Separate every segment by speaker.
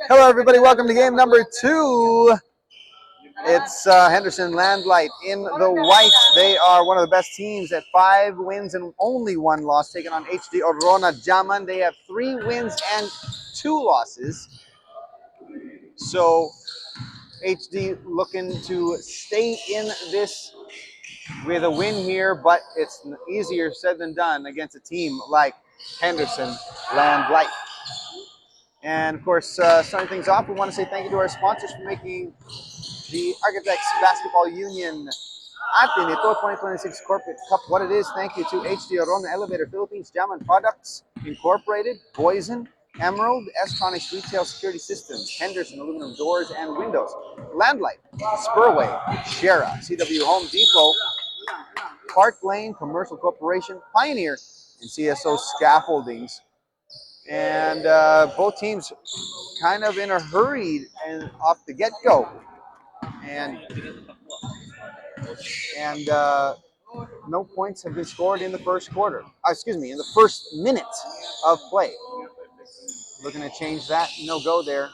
Speaker 1: Hello, everybody. Welcome to game number 2. It's Henderson Landlite in the white. They are one of the best teams at 5 wins and only 1 loss, taking on HD Orona Jaman. They have 3 wins and 2 losses. So HD looking to stay in this with a win here, but it's easier said than done against a team like Henderson Landlite. And of course, starting things off, we want to say thank you to our sponsors for making the Architects Basketball Union Atin ito 2026 Corporate Cup what it is. Thank you to HD Orona Elevator Philippines, Jaman Products Incorporated, Poison, Emerald, S-Tronics Retail Security Systems, Henderson Aluminum Doors and Windows, Landlite, Spurway, Shera, CW Home Depot, Park Lane Commercial Corporation, Pioneer, and CSO Scaffoldings. And both teams kind of in a hurry and off the get-go. And no points have been scored in the first quarter. In the first minute of play. Looking to change that. No go there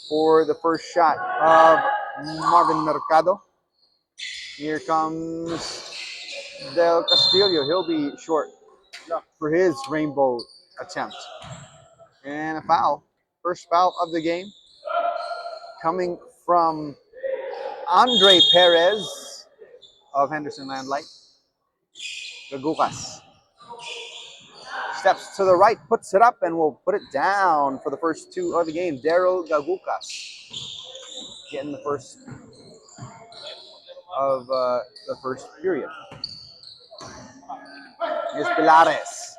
Speaker 1: for the first shot of Marvin Mercado. Here comes Del Castillo. He'll be short for his rainbow attempt. And a foul. First foul of the game. Coming from Andre Perez of Henderson Landlite. Gagukas steps to the right, puts it up, and will put it down for the first 2 of the game. Daryl Gagukas getting the first of the first period. Here's Pilares.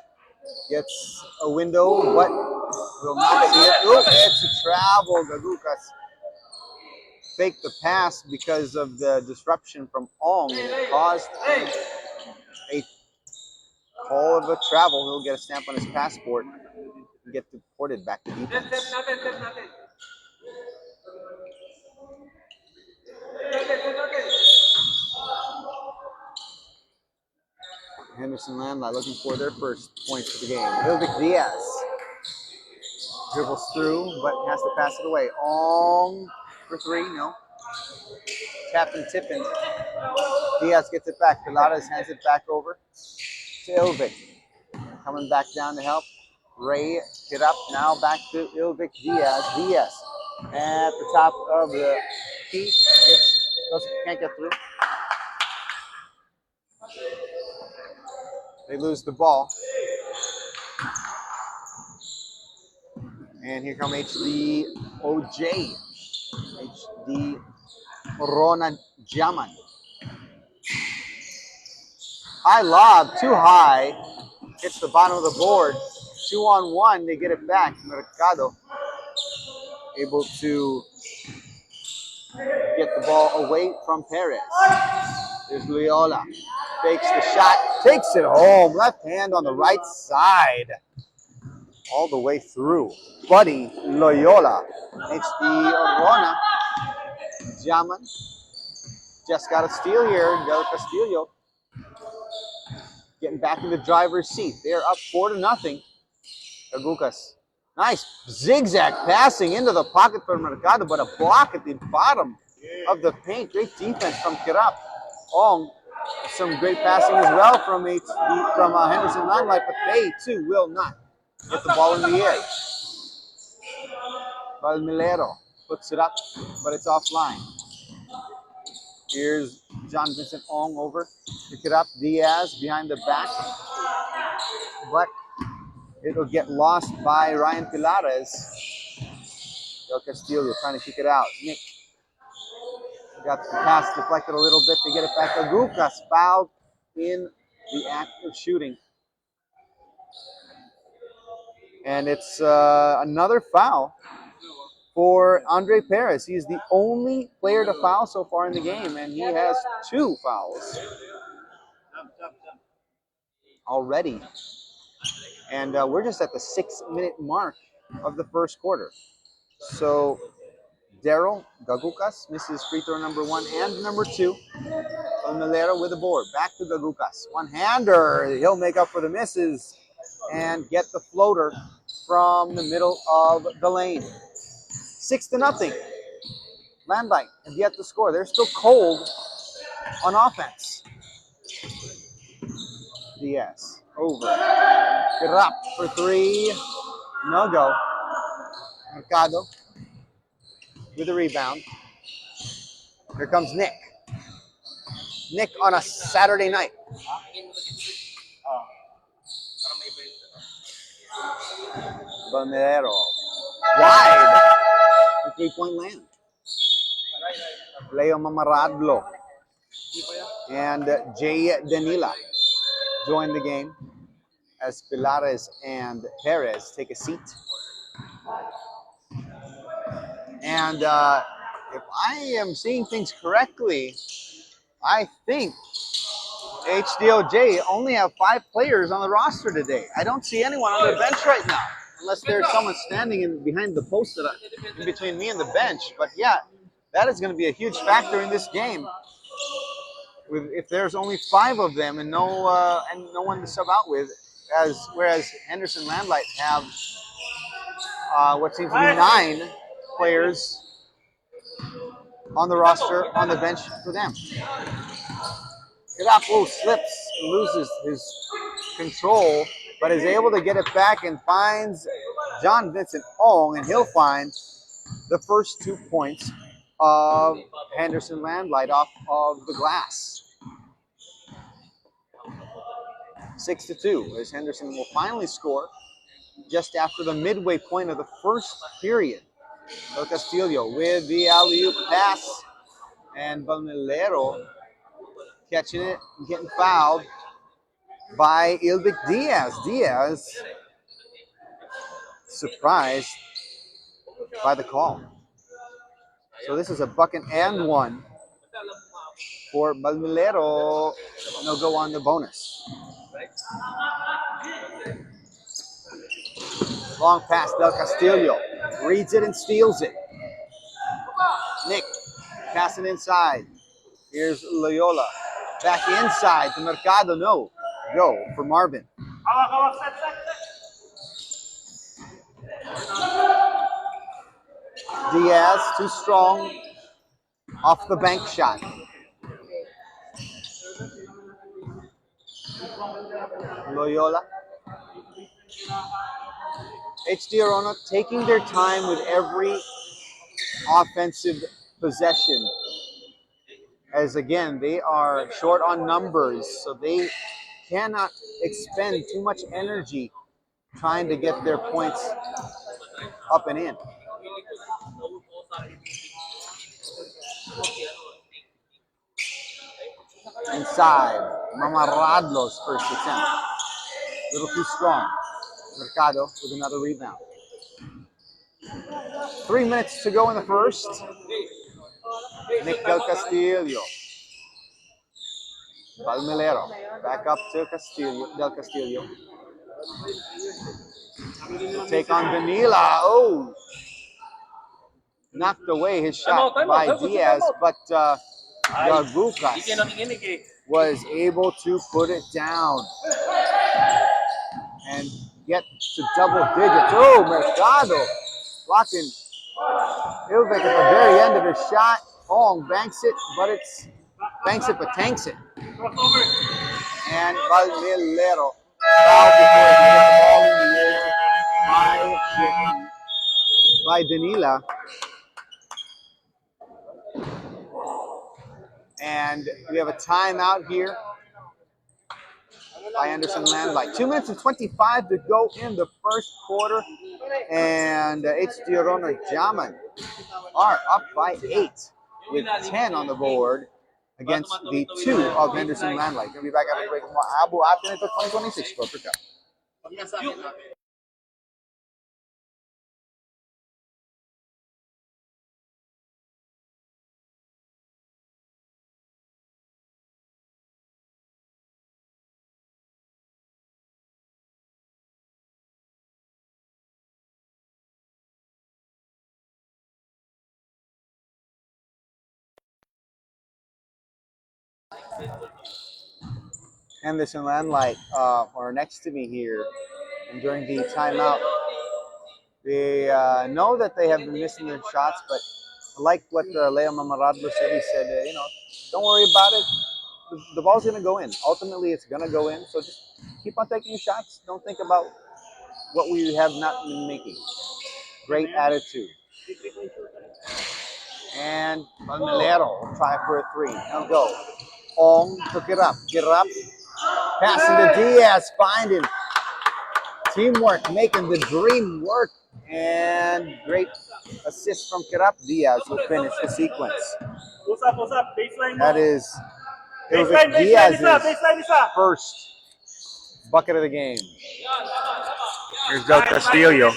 Speaker 1: Gets a window, but will not see it. Oh, it's a travel. Gagukas faked the pass because of the disruption from Ong, and it caused a call of a travel. He'll get a stamp on his passport and get deported back to defense. Henderson Landlite looking for their first points of the game. Ilvic Diaz dribbles through, but has to pass it away. Ong for 3, no. Captain tipping. Diaz gets it back. Pilares hands it back over to Ilvic. Coming back down to help. Ray get up now back to Ilvic Diaz. Diaz at the top of the key. Can't get through. They lose the ball. And here come HD OJ. HD Orona Jaman. High lob, too high. Hits the bottom of the board. 2-on-1, they get it back. Mercado able to get the ball away from Perez. There's Loyola. Fakes the shot, takes it home. Left hand on the right side. All the way through. Buddy Loyola. HD Orona. Jaman. Just got a steal here. Del Castillo getting back in the driver's seat. They're up 4-0. Gagukas. Nice zigzag passing into the pocket for Mercado, but a block at the bottom of the paint. Great defense from Kirap. Ong. Some great passing as well from Henderson Landlite, but they too will not get the ball in the air. Valmilero puts it up, but it's offline. Here's John Vincent Ong over. Pick it up. Diaz behind the back, but it'll get lost by Ryan Pilares. Del Castillo trying to kick it out. Nick got the pass deflected a little bit. They get it back. Gagukas fouled in the act of shooting. And it's another foul for Andre Perez. He is the only player to foul so far in the game, and he has 2 fouls already. And we're just at the 6-minute mark of the first quarter. So Daryl Gagukas misses free throw number 1 and number 2. Malero with the board. Back to Gagukas. One-hander. He'll make up for the misses and get the floater from the middle of the lane. 6-0. Landlite have yet to score. They're still cold on offense. Diaz over. Kirap for three. No go. Mercado with the rebound. Here comes Nick. Nick on a Saturday night. Balmero. Wide. The three-point land. Leo Mamaradlo and Jay Danila join the game as Pilares and Perez take a seat. And if I am seeing things correctly, I think HDOJ only have 5 players on the roster today. I don't see anyone on the bench right now, unless there's someone standing behind the post in between me and the bench. But yeah, that is going to be a huge factor in this game. If there's only 5 of them and no one to sub out with, whereas Henderson Landlite have what seems to be 9 players on the roster on the bench for them. Kirapo slips, loses his control, but is able to get it back and finds John Vincent Ong, and he'll find the first 2 points of Henderson Landlite off of the glass. 6-2, as Henderson will finally score just after the midway point of the first period. El Castillo with the alley-oop pass, and Balmelero catching it and getting fouled by Ilvic Diaz. Diaz surprised by the call. So this is a bucket and one for Balmelero, and they'll go on the bonus. Long pass, Del Castillo reads it and steals it. Nick passing inside. Here's Loyola. Back inside to Mercado. No. Go for Marvin. Diaz, too strong. Off the bank shot. Loyola. HD Orona taking their time with every offensive possession. As again, they are short on numbers, so they cannot expend too much energy trying to get their points up and in. Inside, Mamaradlo's first attempt. A little too strong. Mercado with another rebound. 3 minutes to go in the first. Nick Del Castillo. Balmelero. Back up to Del Castillo. Take on Danila. Oh! Knocked away his shot by Diaz, but Gagukas was able to put it down and get to double digits. Oh, Mercado blocking Ilvik at the very end of his shot. Ong banks it, but tanks it. And Balmelero fouled before he can get the ball in the air by Danila. And we have a timeout here by Henderson Landlite. 2 minutes and 25 to go in the first quarter. And HD Orona Jaman are up by 8 with 10 on the board against the 2 of Henderson Landlite. Going to be back after the break with more Abu Atin 2026 Corporate Cup. Henderson Landlite are next to me here. And during the timeout, they know that they have been missing their shots, but like what Leo Mamaradlo said, he said, don't worry about it. The ball's going to go in. Ultimately, it's going to go in. So just keep on taking your shots. Don't think about what we have not been making. Great attitude. And Palmelero will try for a three. He'll go. Ong took it up. Get it up. Passing to Diaz. Find him. Teamwork, making the dream work. And great assist from Kirap. Diaz will finish the sequence. That is Diaz's first bucket of the game. Here's Del Castillo.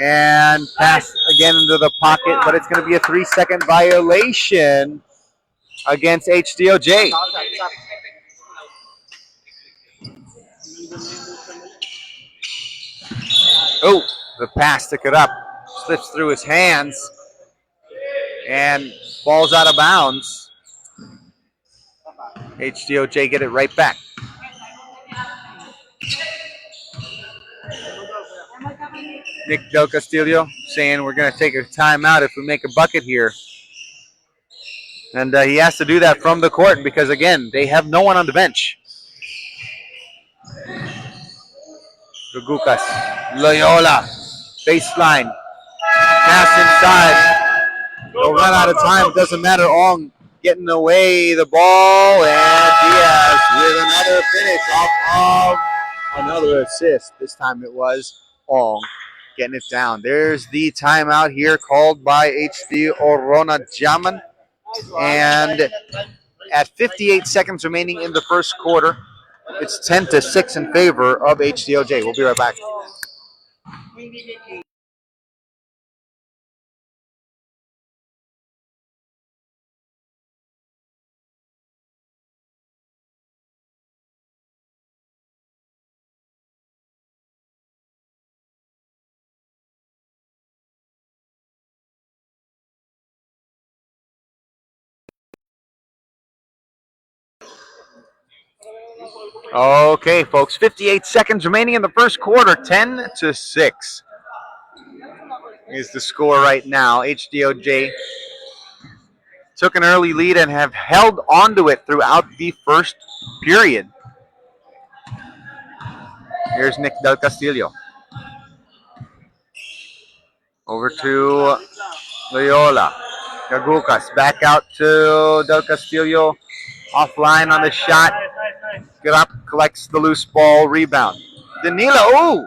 Speaker 1: And pass again into the pocket, but it's going to be a 3-second violation against HDOJ. Oh, the pass to Kirap slips through his hands and falls out of bounds. HDOJ get it right back. Nick Del Castillo saying we're going to take a timeout if we make a bucket here. And he has to do that from the court because, again, they have no one on the bench. Gugucas, Loyola, baseline, pass inside. They'll run out of time. It doesn't matter. Ong getting away the ball, and Diaz with another finish off of another assist. This time it was Ong getting it down. There's the timeout here called by HD Orona Jaman. And at 58 seconds remaining in the first quarter, it's 10-6 in favor of HDOJ. We'll be right back. Okay, folks, 58 seconds remaining in the first quarter, 10-6 is the score right now. HDOJ took an early lead and have held onto it throughout the first period. Here's Nick Del Castillo. Over to Loyola. Gagucas back out to Del Castillo. Offline on the shot. Get up, collects the loose ball, rebound. Danilo, ooh!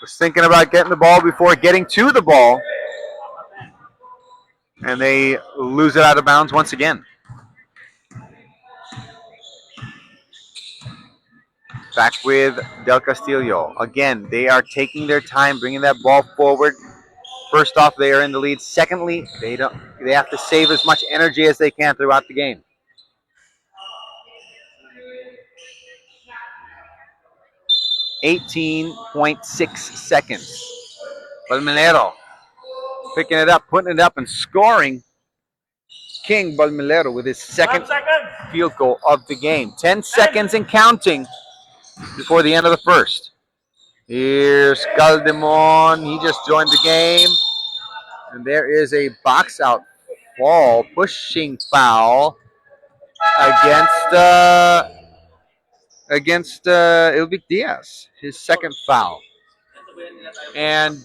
Speaker 1: Was thinking about getting the ball before getting to the ball. And they lose it out of bounds once again. Back with Del Castillo. Again, they are taking their time, bringing that ball forward. First off, they are in the lead. Secondly, they have to save as much energy as they can throughout the game. 18.6 seconds. Balmelero picking it up, putting it up, and scoring. King Balmelero with his second field goal of the game. 10 seconds and counting before the end of the first. Here's Caldemon. He just joined the game. And there is a box out ball, pushing foul against Ilvic Diaz, his second foul. And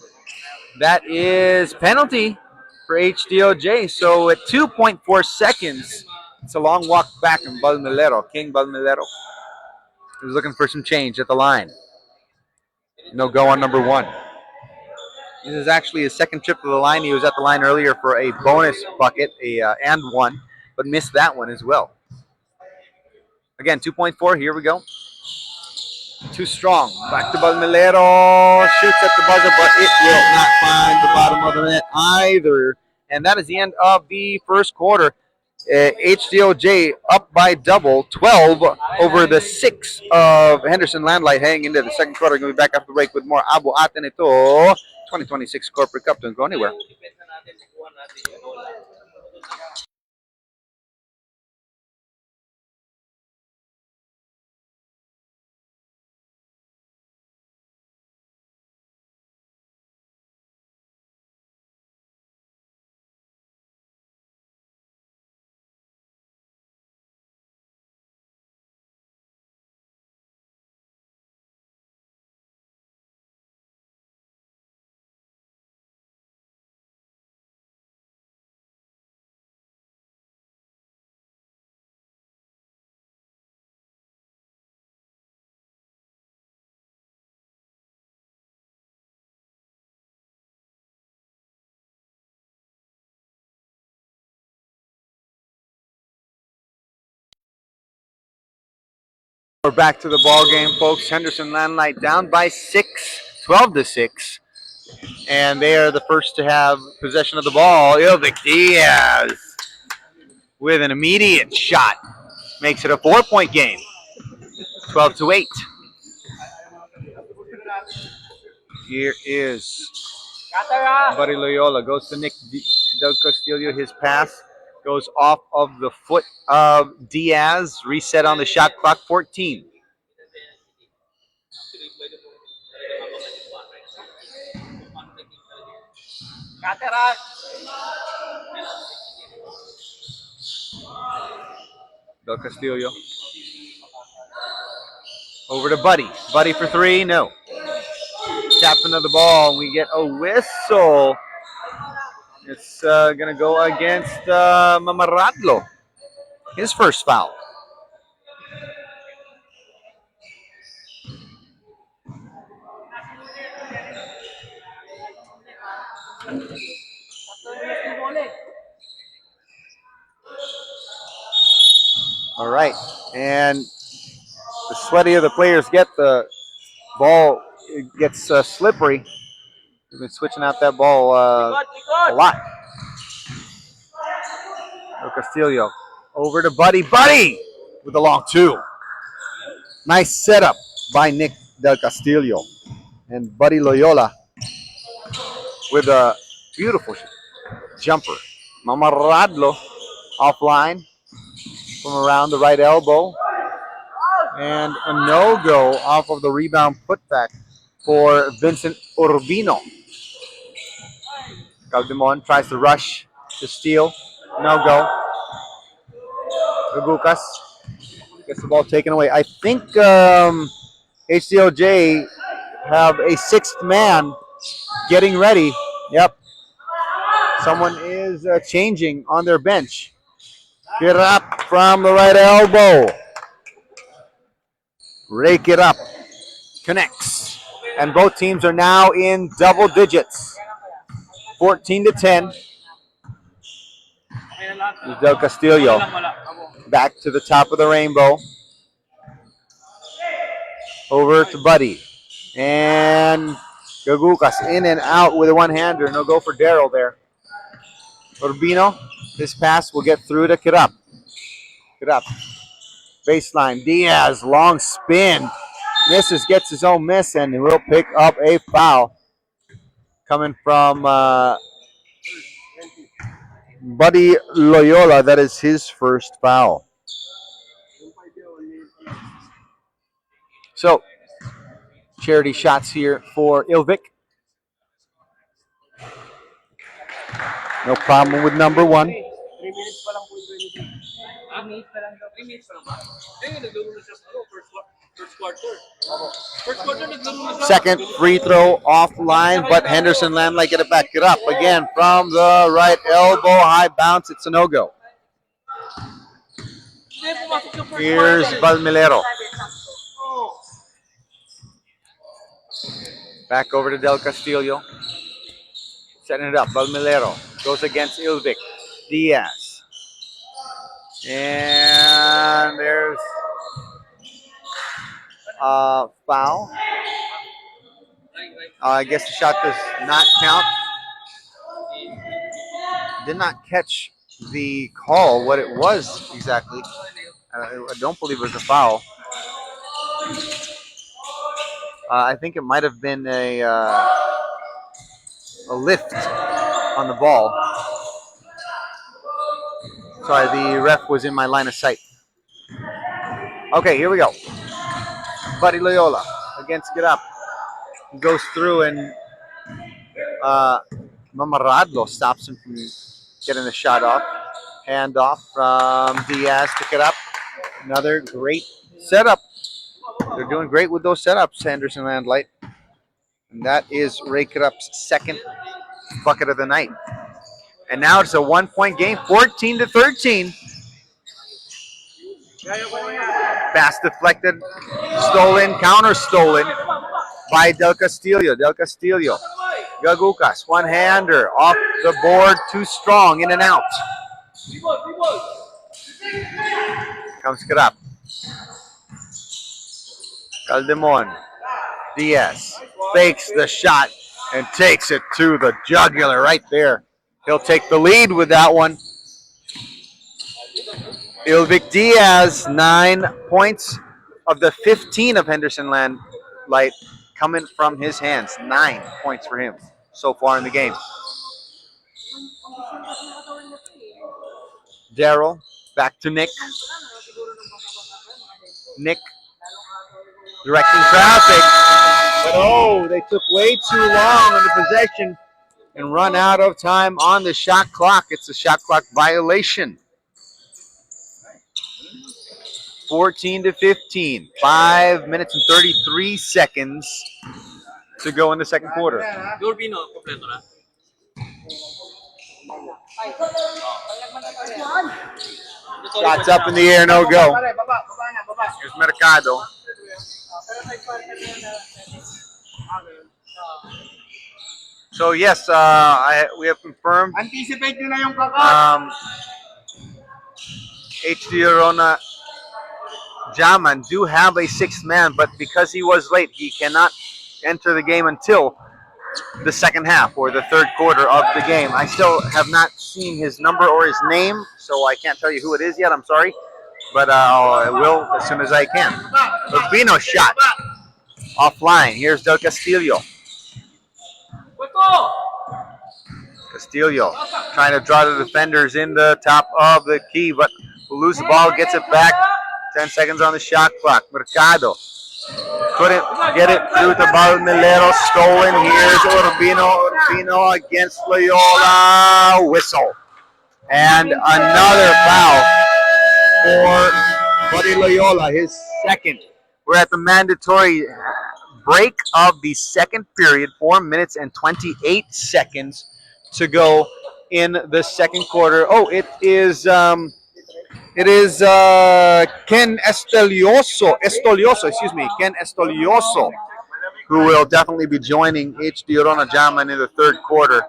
Speaker 1: that is penalty for HDOJ. So at 2.4 seconds, it's a long walk back in Balmelero. King Balmelero is looking for some change at the line. No go on number one. This is actually his second trip to the line. He was at the line earlier for a bonus bucket, and one, but missed that one as well. Again, 2.4. Here we go. Too strong. Back to Balmelero. Shoots at the buzzer, but it will not find the bottom of the net either. And that is the end of the first quarter. HDOJ up by double, 12 over the 6 of Henderson Landlite heading into the second quarter. Going to be back after the break with more Abo Aten ito 2026 Corporate Cup. Don't go anywhere. We're back to the ball game, folks. Henderson Landlite down by 6, 12-6. And they are the first to have possession of the ball. Ilvic Diaz with an immediate shot. Makes it a 4-point game. 12-8. Here is Buddy Loyola. Goes to Nick Del Castillo. His pass goes off of the foot of Diaz. Reset on the shot clock, 14. Del Castillo. Over to Buddy. Buddy for three. No. Tapping of the ball. We get a whistle. It's going to go against Mamaradlo. His first foul. All right. And the sweatier the players get, the ball gets slippery. We've been switching out that ball a lot. Del Castillo over to Buddy. Buddy with a long two. Nice setup by Nick Del Castillo. And Buddy Loyola with a beautiful jumper. Mamaradlo offline from around the right elbow. And a no-go off of the rebound putback for Vincent Urbino. Caldemon tries to rush to steal. No-go. Ragucas gets the ball taken away. I think HDOJ have a sixth man getting ready. Yep. Someone is changing on their bench. Get up from the right elbow. Rake it up. Connects. And both teams are now in double digits. 14-10. Del Castillo back to the top of the rainbow. Over to Buddy. And Gagucas in and out with a one-hander. No go for Daryl there. Urbino, this pass will get through to Kirap. Kirap. Baseline. Diaz, long spin. Misses, gets his own miss, and will pick up a foul. Coming from Buddy Loyola. That is his first foul. So, charity shots here for Ilvic. No problem with number one. Second free throw offline, but Henderson Landlite get it back. Get up again from the right elbow. High bounce. It's a no-go. Here's Valmilero. Back over to Del Castillo. Setting it up. Valmilero goes against Ilvic. Diaz. And there's a foul. I guess the shot does not count. Did not catch the call, what it was exactly. I don't believe it was a foul. I think it might have been a lift on the ball. Sorry, the ref was in my line of sight. Okay, here we go. Buddy Loyola against Get Up. He goes through and Mamaradlo stops him from getting the shot off. Hand off from Diaz to Get Up. Another great setup. They're doing great with those setups, Henderson Landlite. And that is Ray Kerup's second bucket of the night. And now it's a 1-point game, 14-13. Pass deflected, stolen, counter stolen by Del Castillo. Del Castillo. Gagucas, one-hander, off the board, too strong, in and out. Comes Kerap. Caldemon. Diaz fakes the shot and takes it to the jugular right there. He'll take the lead with that one. Ilvic Diaz, 9 points of the 15 of Henderson Landlite coming from his hands. 9 points for him so far in the game. Daryl, back to Nick. Nick directing traffic. But oh, they took way too long on the possession and run out of time on the shot clock. It's a shot clock violation. 14-15. 5 minutes and 33 seconds to go in the second quarter. Shots up in the air, no go. Here's Mercado. So yes, we have confirmed. HD Orona Jaman do have a sixth man, but because he was late, he cannot enter the game until the second half or the third quarter of the game. I still have not seen his number or his name, so I can't tell you who it is yet. I'm sorry, but I will as soon as I can. Urbino shot offline. Here's Del Castillo. Castillo trying to draw the defenders in the top of the key, but will lose the ball, gets it back. 10 seconds on the shot clock. Mercado couldn't get it through to Balmelero. Stolen. Here's Urbino. Urbino against Loyola. Whistle. And another foul for Buddy Loyola, his second. We're at the mandatory break of the second period. 4 minutes and 28 seconds to go in the second quarter. Oh, it is Ken Estolioso, Ken Estolioso, who will definitely be joining HD Orona Jaman in the third quarter.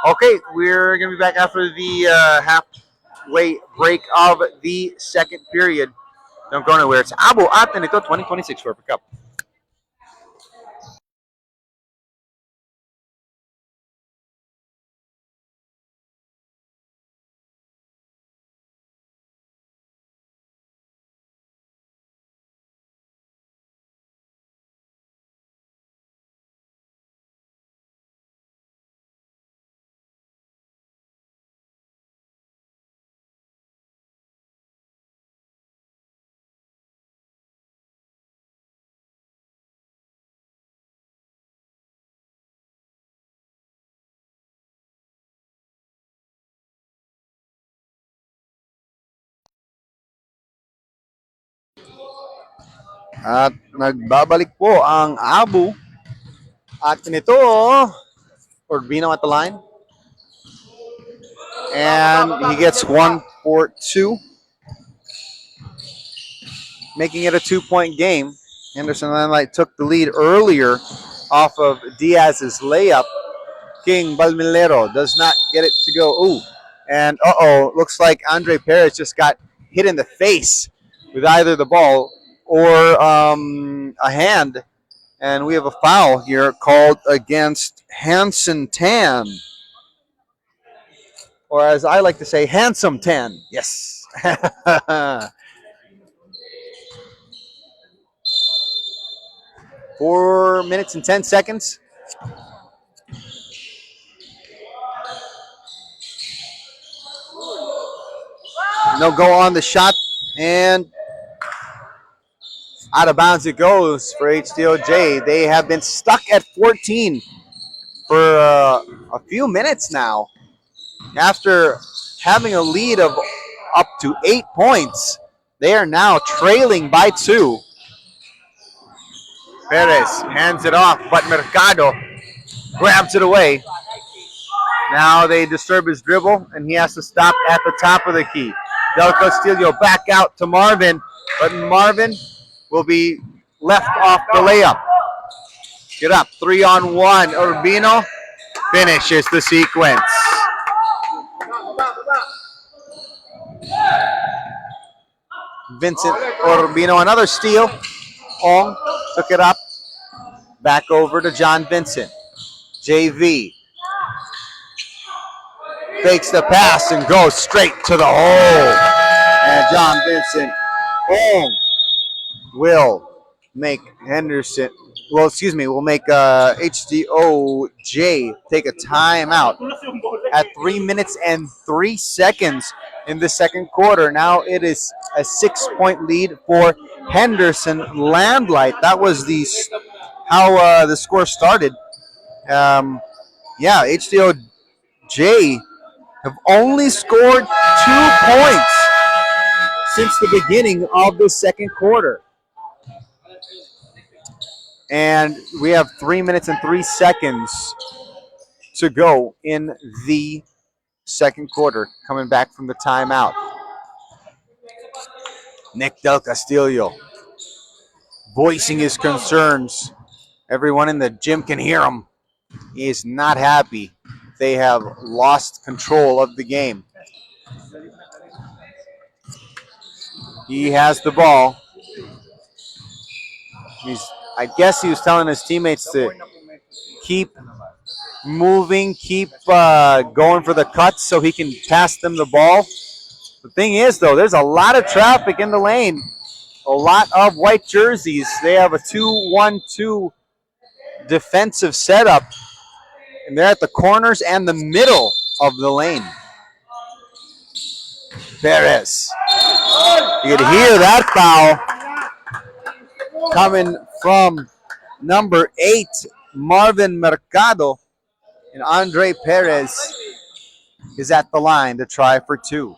Speaker 1: Okay, we're going to be back after the halfway break of the second period. Don't go anywhere. It's Abu Aten ito 2026 World Cup. At nagbabalik po ang Abu. At nito, Urbino at the line. And he gets 1 for 2, making it a 2-point game. Henderson Landlite took the lead earlier off of Diaz's layup. King Balmilero does not get it to go. Ooh, and looks like Andre Perez just got hit in the face with either the ball or a hand. And we have a foul here called against Hanson Tan. Or as I like to say, Handsome Tan. Yes. 4 minutes and 10 seconds. No go on the shot, and out of bounds it goes for HDOJ. They have been stuck at 14 for a few minutes now. After having a lead of up to 8 points, they are now trailing by 2. Perez hands it off, but Mercado grabs it away. Now they disturb his dribble, and he has to stop at the top of the key. Del Castillo back out to Marvin, but Marvin will be left off the layup. Get up, 3-on-1. Urbino finishes the sequence. Vincent Urbino, another steal. Ong Took it up. Back over to John Vincent. JV. Fakes the pass and goes straight to the hole. And John Vincent will make Henderson, will make HDOJ take a timeout at 3 minutes and 3 seconds in the second quarter. Now it is a 6-point lead for Henderson. Landlite. That was how the score started. HDOJ have only scored 2 points since the beginning of the second quarter. And we have 3 minutes and 3 seconds to go in the second quarter, coming back from the timeout. Nick Del Castillo voicing his concerns. Everyone in the gym can hear him. He is not happy. They have lost control of the game. He has the ball. I guess he was telling his teammates to keep moving, keep going for the cuts so he can pass them the ball. The thing is, though, there's a lot of traffic in the lane. A lot of white jerseys. They have a 2-1-2 defensive setup. And they're at the corners and the middle of the lane. Perez. You could hear that foul coming from number 8, Marvin Mercado. And Andre Perez is at the line to try for 2.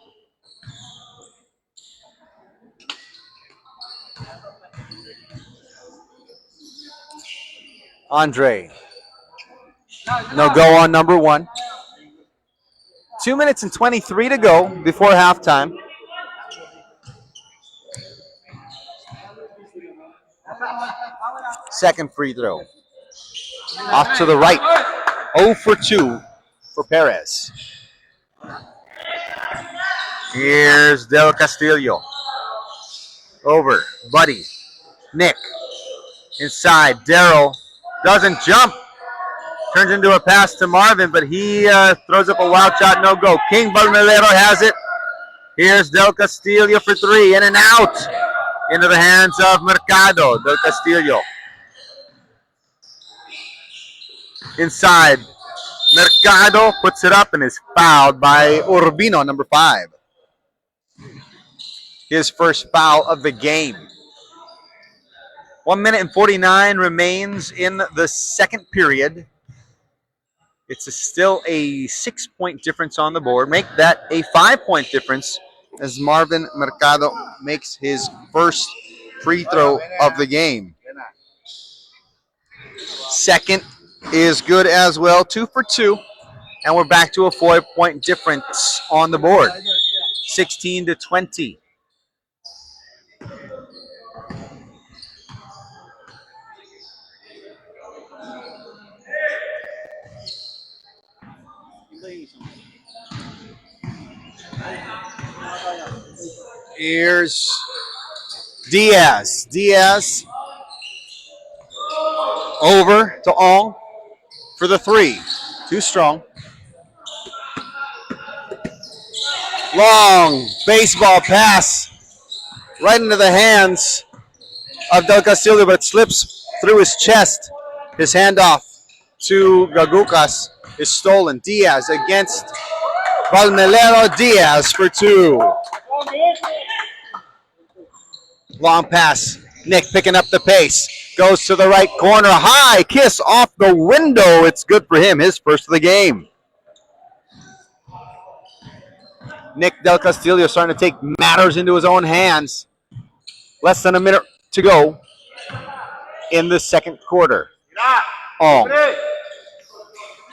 Speaker 1: Andre. No go on number 1. 2 minutes and 23 to go before halftime. Second free throw. Off to the right. 0 for 2 for Perez. Here's Del Castillo. Over. Buddy. Nick. Inside. Daryl doesn't jump. Turns into a pass to Marvin, but he throws up a wild shot. No go. King Balmelero has it. Here's Del Castillo for 3. In and out. Into the hands of Mercado. Del Castillo. Inside. Mercado puts it up and is fouled by Urbino, number 5. His first foul of the game. 1 minute and 49 remains in the second period. It's still a 6-point difference on the board. Make that a 5-point difference as Marvin Mercado makes his first free throw of the game. Second is good as well, 2 for 2. And we're back to a 4-point difference on the board. 16-20. Here's Diaz. Diaz over to Ong for the 3. Too strong. Long baseball pass right into the hands of Del Castillo, but it slips through his chest. His handoff to Gagucas is stolen. Diaz against Balmelero. Diaz for 2. Long pass. Nick picking up the pace. Goes to the right corner. High kiss off the window. It's good for him. His first of the game. Nick Del Castillo starting to take matters into his own hands. Less than a minute to go in the second quarter.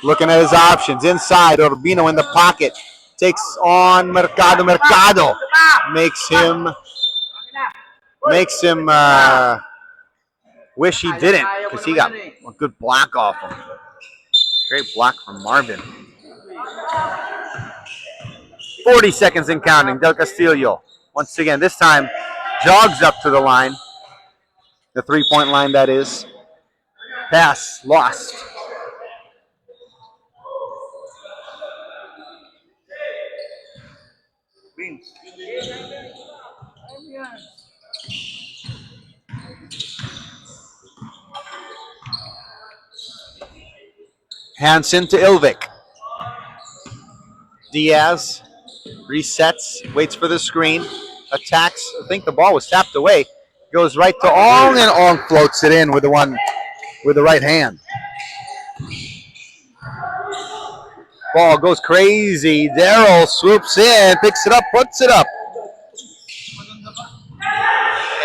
Speaker 1: Looking at his options. Inside. Urbino in the pocket. Takes on Mercado. Mercado makes him wish he didn't, because he got a good block off him. Great block from Marvin. 40 seconds and counting. Del Castillo, once again, this time jogs up to the line. The 3-point line, that is. Pass lost. Hansen to Ilvik. Diaz resets, waits for the screen, attacks. I think the ball was tapped away. Goes right to Ong, and Ong floats it in with the right hand. Ball goes crazy. Daryl swoops in, picks it up, puts it up.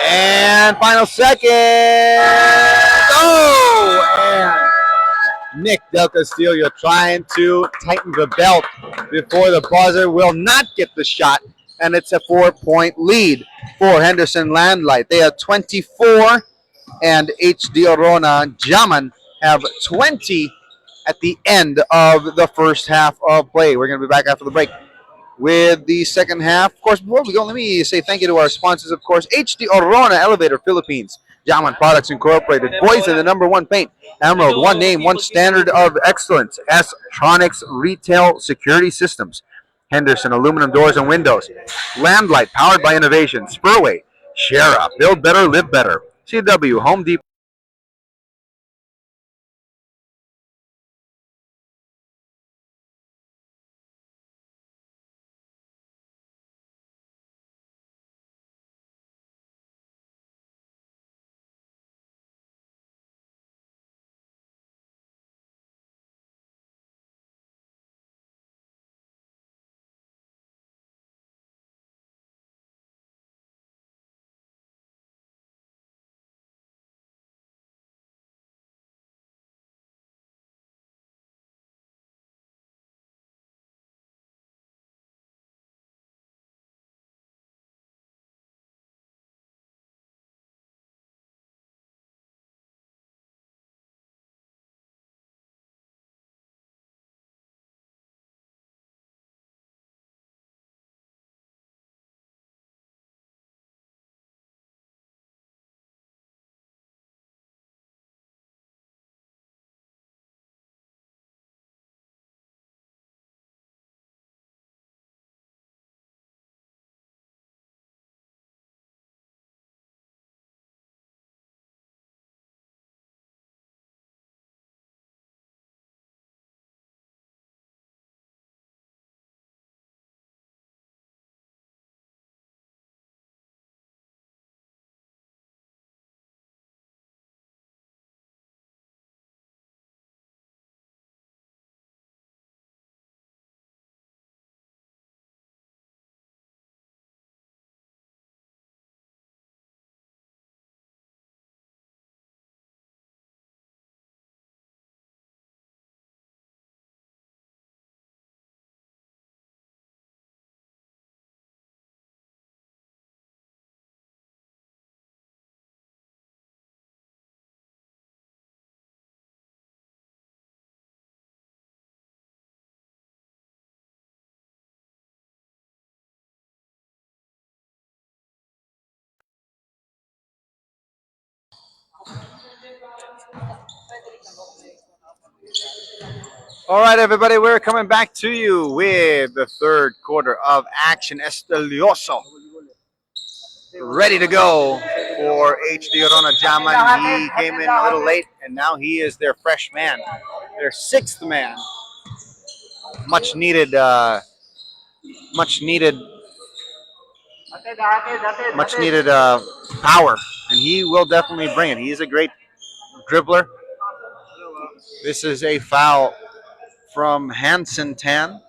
Speaker 1: And final second. Oh! And Nick Del Castillo trying to tighten the belt before the buzzer, will not get the shot. And it's a 4-point lead for Henderson Landlite. They have 24, and HD Orona Jaman have 20 at the end of the first half of play. We're going to be back after the break with the second half. Of course, before we go, let me say thank you to our sponsors, of course, HD Orona Elevator Philippines, Jaman Products Incorporated, Poison, the #1 paint, Emerald, one name, one standard of excellence, S-Tronics Retail Security Systems, Henderson Aluminum Doors and Windows, Landlite, powered by innovation, Spurway, Shara, build better, live better, CW, Home Depot. All right, everybody, we're coming back to you with the third quarter of action. Estelioso ready to go for HD Orona Jaman. He came in a little late, and now he is their fresh man, their sixth man. Much needed, much needed, much needed power, and he will definitely bring it. He is a great dribbler. This is a foul from Hansen Tan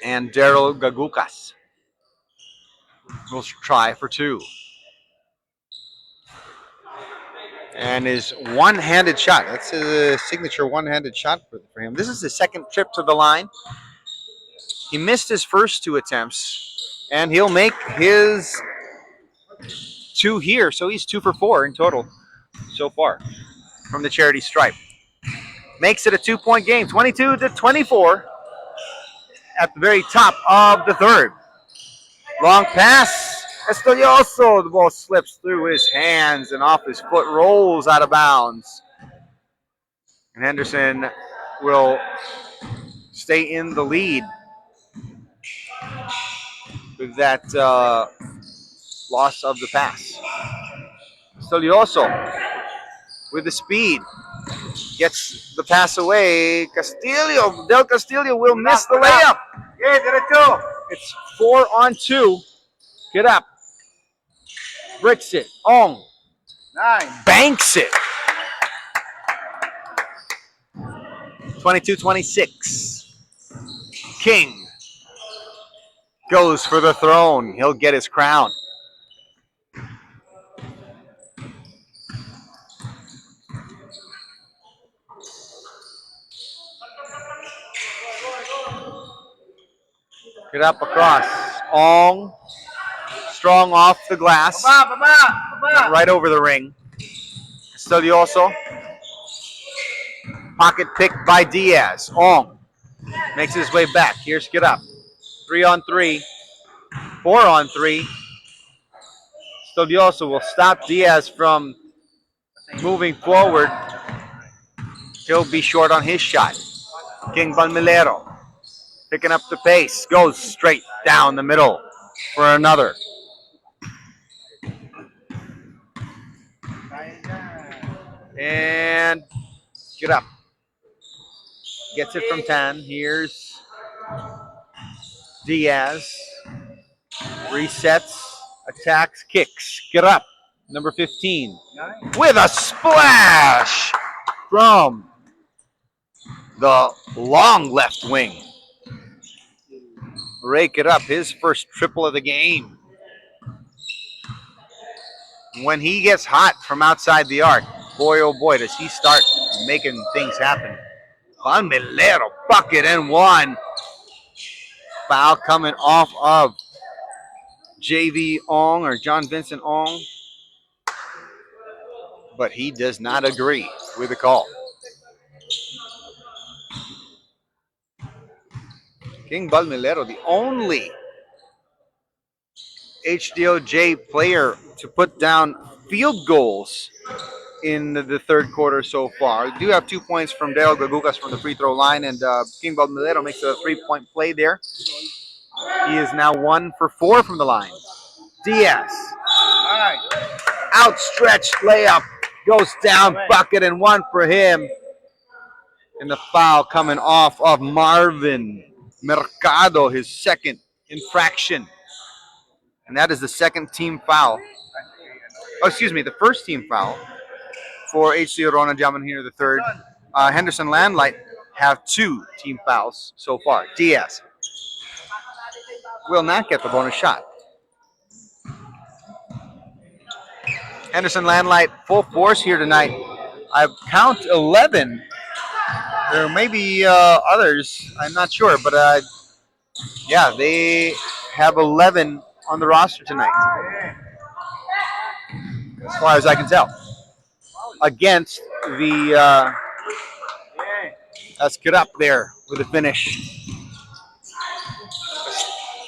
Speaker 1: and Daryl Gagukas. Will try for two. And his one-handed shot. That's a signature one-handed shot for him. This is his second trip to the line. He missed his first two attempts, and he'll make his two here. So he's 2 for 4 in total so far from the charity stripe. Makes it a 2-point game, 22-24 at the very top of the third. Long pass, Estudioso, the ball slips through his hands and off his foot, rolls out of bounds. And Henderson will stay in the lead with that loss of the pass. Estudioso with the speed gets the pass away. Del Castillo will miss the layup. It's 4-on-2. Get up. Bricks it. Ong. Banks it. 22-26. King goes for the throne. He'll get his crown. Get up across. Ong. Strong off the glass. Went right over the ring. Estudioso. Pocket picked by Diaz. Ong makes his way back. Here's Get Up. 3-on-3. 4-on-3. Estudioso will stop Diaz from moving forward. He'll be short on his shot. King Balmilero picking up the pace. Goes straight down the middle for another. And Get Up. Gets it from 10. Here's Diaz. Resets. Attacks. Kicks. Get Up. Number 15. With a splash from the long left wing. Rake it up. His first triple of the game. When he gets hot from outside the arc, boy, oh boy, does he start making things happen. Balmilero, bucket and one. Foul coming off of JV Ong or John Vincent Ong. But he does not agree with the call. King Balmilero, the only HDOJ player to put down field goals in the third quarter so far. We do have 2 points from Dale Gagucas from the free throw line, and King Balmilero makes a 3-point play there. He is now 1 for 4 from the line. Diaz. Outstretched layup. Goes down, bucket and one for him. And the foul coming off of Marvin Mercado, his second infraction. And that is the second team foul. Oh, excuse me, the first team foul for HC Orona, Jaman here, the third. Henderson Landlite have 2 team fouls so far. Diaz will not get the bonus shot. Henderson Landlite full force here tonight. I count 11. There may be others. I'm not sure, but yeah, they have 11 on the roster tonight, as far as I can tell. Against the let's get up there with a finish.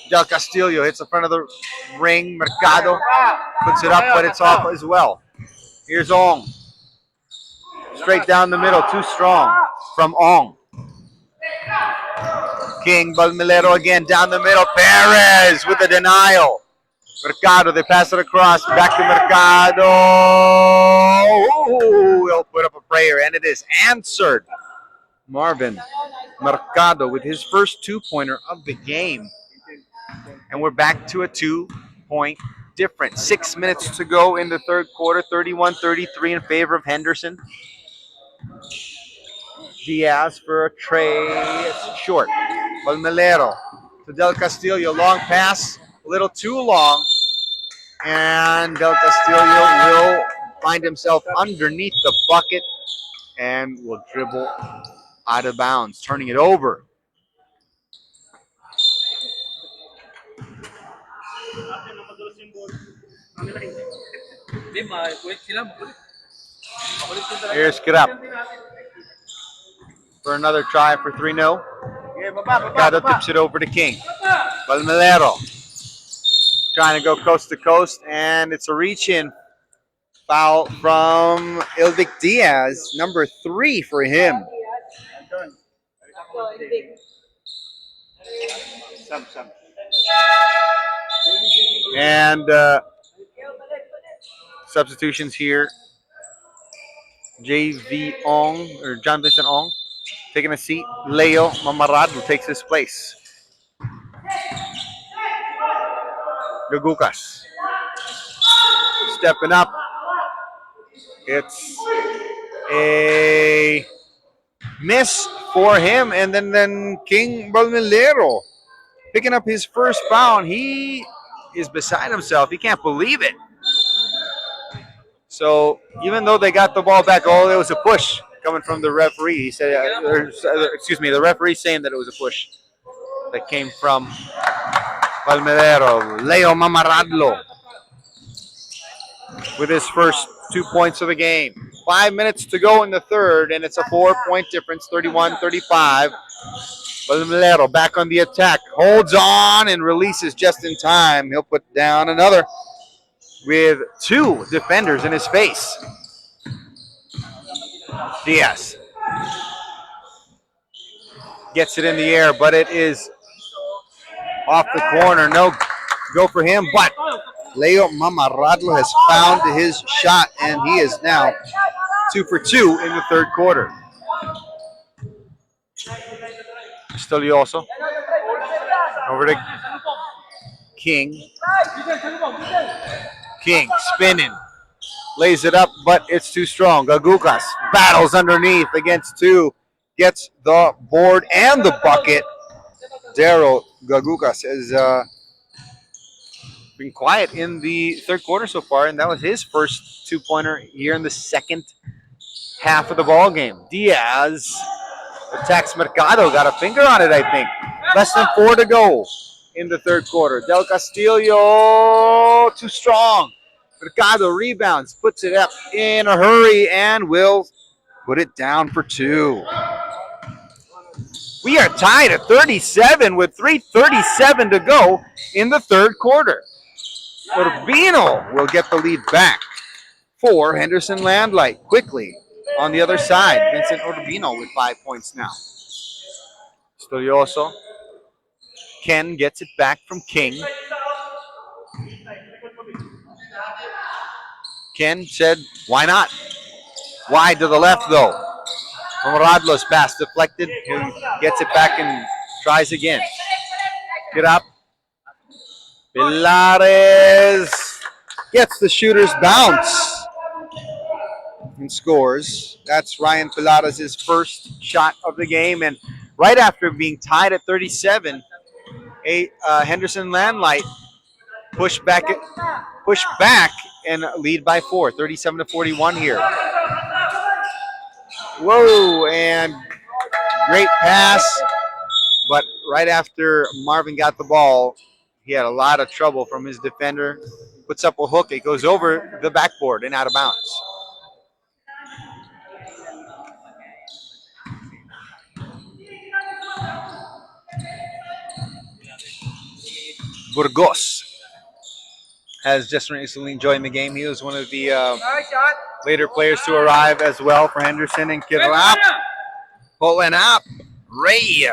Speaker 1: Del Castillo hits the front of the ring. Mercado puts it up, but it's off as well. Here's Ong. Straight down the middle, too strong from Ong. King Balmilero again down the middle. Perez with the denial. Mercado, they pass it across. Back to Mercado. Ooh, he'll put up a prayer, and it is answered. Marvin Mercado with his first 2-pointer of the game. And we're back to a 2-point difference. 6 minutes to go in the third quarter. 31-33 in favor of Henderson. Diaz for a tray. It's short. Balmilero to Del Castillo. Long pass. A little too long. And Del Castillo will find himself underneath the bucket and will dribble out of bounds, turning it over. Here's Kirap for another try for 3-0. Mercado tips it over to King. Balmilero trying to go coast to coast, and it's a reach-in foul from Ilvic Diaz, number 3 for him. And substitutions here. JV Ong, or John Vincent Ong, taking a seat. Leo Mamarado takes his place. Gagukas stepping up. It's a miss for him, and then King Balmelero picking up his first foul. He is beside himself. He can't believe it. So even though they got the ball back, it was a push coming from the referee. He said, the referee saying that it was a push that came from Balmelero. Leo Mamaradlo with his first 2 points of the game. 5 minutes to go in the third, and it's a 4-point difference, 31-35. Balmelero back on the attack, holds on and releases just in time. He'll put down another with 2 defenders in his face. Diaz gets it in the air, but it is off the corner. No go for him, but Leo Mamaradlo has found his shot, and he is now 2 for 2 in the third quarter. Stilioso over to King. King spinning, lays it up, but it's too strong. Gagukas battles underneath against 2, gets the board and the bucket. Daryl Gagukas has been quiet in the third quarter so far, and that was his first 2-pointer here in the second half of the ball game. Diaz attacks Mercado, got a finger on it, I think. Less than 4 to go in the third quarter. Del Castillo, too strong. Mercado rebounds, puts it up in a hurry, and will put it down for 2. We are tied at 37 with 3:37 to go in the third quarter. Urbino will get the lead back for Henderson Landlite quickly on the other side. Vincent Urbino with 5 points now. Stilioso. Ken gets it back from King. Ken said, why not? Wide to the left, though. Maradlo's pass deflected. He gets it back and tries again. Get up. Pilares gets the shooter's bounce and scores. That's Ryan Pilares' first shot of the game. And right after being tied at 37, Henderson Landlite push back and lead by 4, 37-41 here. Whoa, and great pass, but right after Marvin got the ball, he had a lot of trouble from his defender. Puts up a hook, it goes over the backboard and out of bounds. Burgos has just recently joined the game. He was one of the later players to arrive as well for Henderson. And Kirap pulling up. Ray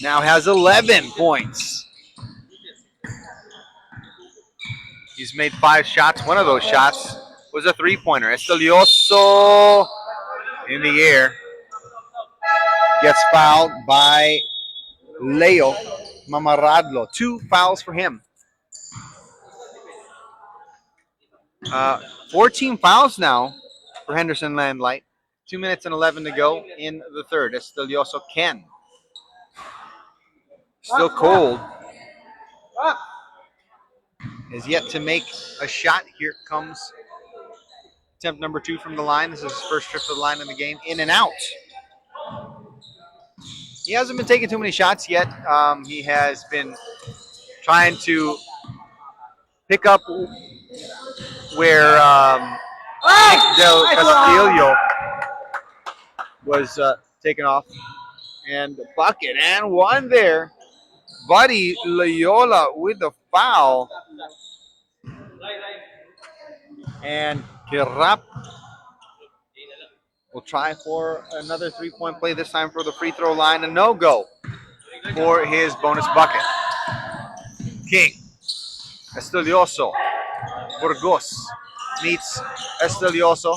Speaker 1: now has 11 points. He's made 5 shots. One of those shots was a 3-pointer. Estelioso in the air. Gets fouled by Leo Mamaradlo. 2 fouls for him. 14 fouls now for Henderson Landlite. 2 minutes and 11 to go in the third. Estelioso Ken. Still cold. Is yet to make a shot. Here comes attempt number 2 from the line. This is his first trip to the line in the game. In and out. He hasn't been taking too many shots yet. He has been trying to pick up where Nick Del Castillo was taken off. And the bucket and one there. Buddy Loyola with the foul. And Kirap will try for another 3-point play, this time for the free throw line. A no-go for his bonus bucket. King. Estudioso. Burgos meets Estudioso.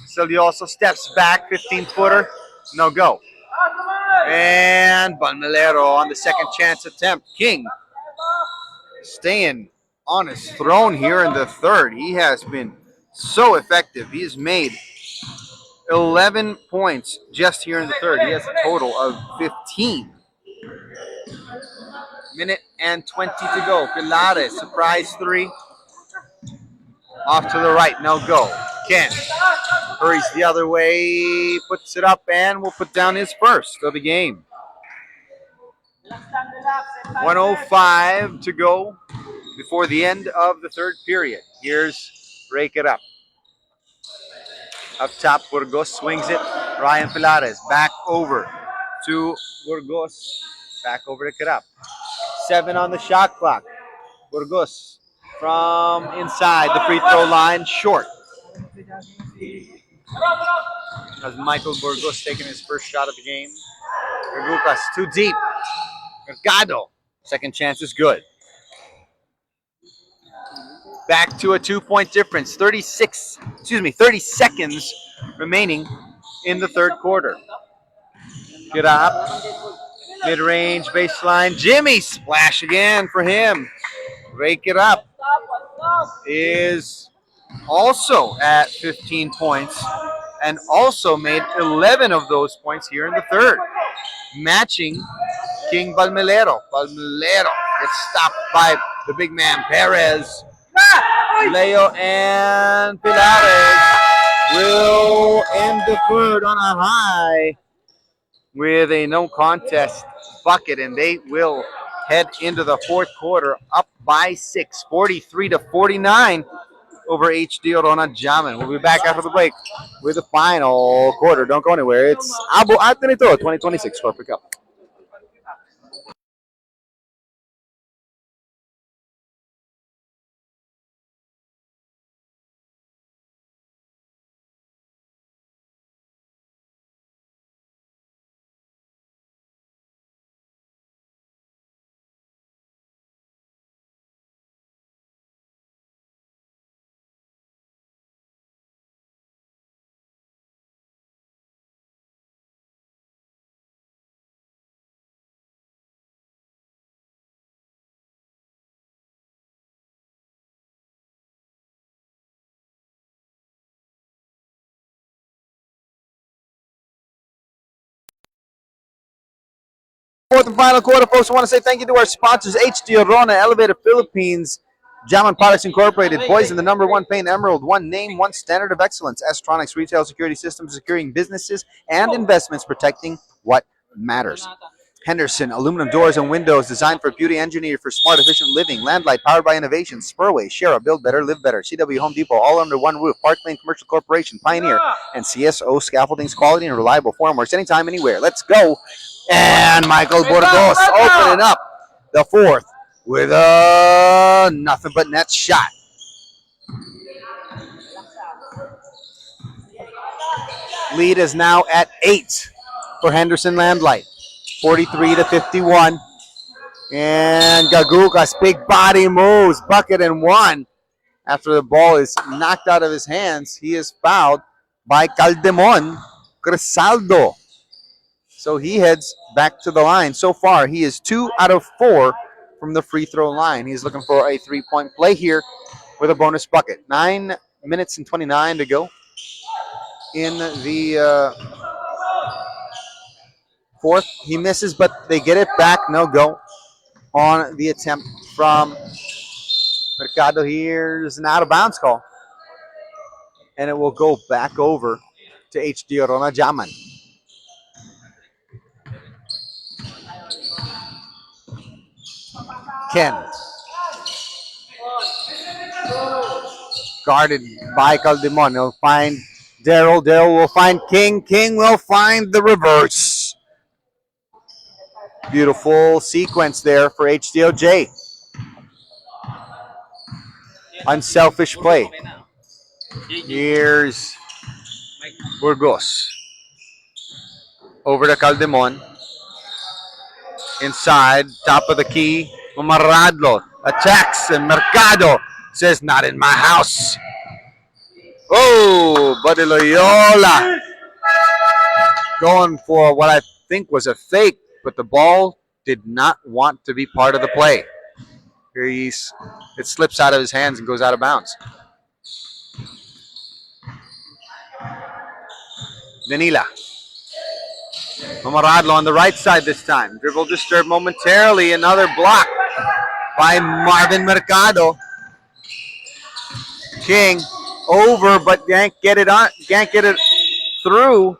Speaker 1: Estudioso steps back, 15-footer. No-go. And Balmelero on the second chance attempt. King staying on his throne here in the third. He has been so effective. He has made 11 points just here in the third. He has a total of 15. Minute and 20 to go. Pilares, surprise three. Off to the right, no go. Ken hurries the other way, puts it up, and will put down his first of the game. 1:05 to go before the end of the third period. Here's Rake It Up. Up top, Burgos swings it. Ryan Pilares back over to Burgos. Back over to Kirap. 7 on the shot clock. Burgos from inside the free throw line, short. As Michael Burgos taking his first shot of the game. Regucas too deep. Mercado. Second chance is good. Back to a 2-point difference. 30 seconds remaining in the third quarter. Get up. Mid-range baseline. Jimmy splash again for him. Rake It Up is also at 15 points and also made 11 of those points here in the third, matching King Balmelero. Balmelero gets stopped by the big man Perez. Leo and Pilares will end the third on a high with a no contest bucket, and they will head into the fourth quarter up by 6, 43-49 over HD Orona Jaman. We'll be back after the break with the final quarter. Don't go anywhere. It's Abu Atenito 2026 Corporate Cup. Fourth and final quarter, folks. I want to say thank you to our sponsors, HD Orona, Elevator Philippines, Jaman Products Incorporated, Poison, the number one paint emerald, one name, one standard of excellence, Astronics Retail Security Systems, securing businesses and investments, protecting what matters. Henderson, aluminum doors and windows designed for beauty, engineered for smart, efficient living. Landlite, powered by innovation. Spurway, Shara, build better, live better. CW Home Depot, all under one roof. Park Lane Commercial Corporation, Pioneer, and CSO Scaffolding's quality and reliable formworks anytime, anywhere. Let's go. And Michael Burgos opening up the fourth with a nothing but net shot. Lead is now at 8 for Henderson Landlite. 43-51. And Gagucas, big body moves, bucket and one. After the ball is knocked out of his hands, he is fouled by Caldemon Crisaldo. So he heads back to the line. So far, he is 2 out of 4 from the free throw line. He's looking for a 3-point play here with a bonus bucket. 9 minutes and 29 to go in the fourth. He misses, but they get it back. No go on the attempt from Mercado. Here's an out of bounds call. And it will go back over to HD Orona Jaman. Ken. Guarded by Caldemon. He'll find Daryl. Daryl will find King. King will find the reverse. Beautiful sequence there for HDOJ. Unselfish play. Here's Burgos. Over to Caldemon. Inside, top of the key. Maradlo attacks and Mercado says, not in my house. Oh, Buddy Loyola going for what I think was a fake, but the ball did not want to be part of the play. Here it slips out of his hands and goes out of bounds. Danila. Maradlo on the right side this time. Dribble disturbed momentarily. Another block by Marvin Mercado. King over, but can't get it through.